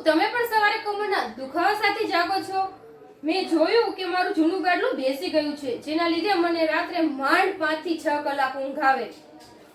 શું તમે પણ સવારે કમરના દુખાવા સાથે જાગો છો? મેં જોયું કે મારું જૂનું ગાડલું બેસી ગયું છે, જેના લીધે મને રાત્રે માંડ 5 થી 6 કલાક ઊંઘ આવે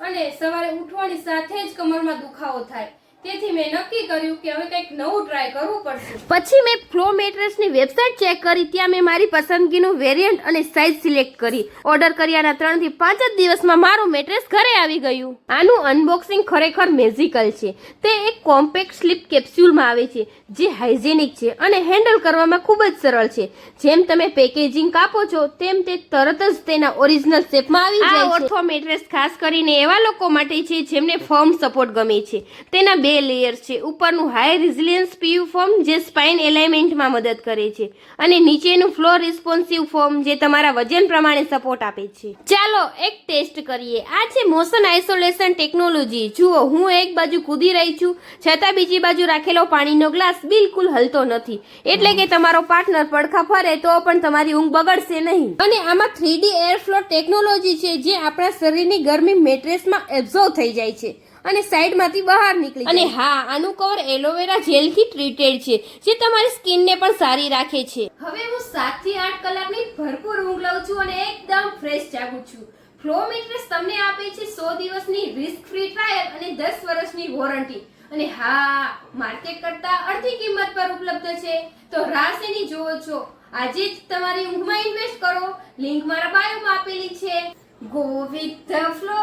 અને સવારે ઉઠવાની સાથે જ કમરમાં દુખાવો થાય. તેથી મેં નક્કી કર્યું કે હવે કંઈક નવું ટ્રાય કરવું પડશે. પછી મેં ફ્લો મેટ્રેસની વેબસાઇટ ચેક કરી. ત્યાં મેં મારી પસંદગીનું વેરિયન્ટ અને સાઇઝ સિલેક્ટ કરી. ઓર્ડર કર્યાના 3 થી 5 જ દિવસમાં મારું મેટ્રેસ ઘરે આવી ગયું. આનું અનબોક્સિંગ ખરેખર મેજિકલ છે. તે એક કોમ્પેક્ટ સ્લીપ કેપ્સ્યુલમાં આવે છે, જે હાઇજેનિક છે અને હેન્ડલ કરવામાં ખૂબ જ સરળ છે. જેમ તમે પેકેજિંગ કાપો છો તેમ તે તરત જ તેના ઓરિજિનલ શેપમાં આવી જાય છે. આ ઓર્થો મેટ્રેસ ખાસ કરીને એવા લોકો માટે છે જેમને ફર્મ સપોર્ટ ગમે છે. તેના 2 લેયર છે. ઉપરનું હાઈ રેઝિલિયન્સ પીયુ ફોર્મ જે સ્પાઇન એલાઇનમેન્ટમાં મદદ કરે છે અને નીચેનું ફ્લો રિસ્પોન્સિવ ફોર્મ જે તમારા વજન પ્રમાણે સપોર્ટ આપે છે. ચાલો એક ટેસ્ટ કરીએ. આ છે મોશન આઇસોલેશન ટેકનોલોજી. જુઓ, હું એક બાજુ કૂદી રહી છું, છતાં બીજી બાજુ રાખેલો પાણીનો ગ્લાસ બિલકુલ હલતો નથી. એટલે કે તમારો પાર્ટનર પડખા ફરે તો પણ તમારી ઊંઘ બગડશે નહીં. અને આમાં 3D એર ફ્લો ટેકનોલોજી છે, જે આપણા શરીરની ગરમી મેટ્રેસમાં એબ્ઝોર્બ થઈ જાય છે અને સાઈડમાંથી બહાર નીકળી જાય. અને હા, આનું કવર એલોવેરા જેલથી ટ્રીટેડ છે, જે તમારી સ્કિનને પણ સારી રાખે છે. હવે હું 7 થી 8 કલાકની ભરપૂર ઊંઘ લઉં છું અને એકદમ ફ્રેશ જાગું છું. ફ્લો મેટ્રેસ તમને આપે છે 100 દિવસની રિસ્ક ફ્રી ટ્રાયલ અને 10 વર્ષની વોરંટી. અને હા, માર્કેટ કરતા અડધી કિંમત પર ઉપલબ્ધ છે. તો રાહ શેની જોવો છો? આજે જ તમારી ઊંઘમાં ઇન્વેસ્ટ કરો. લિંક મારા બાયોમાં આપેલી છે. Go with the flow.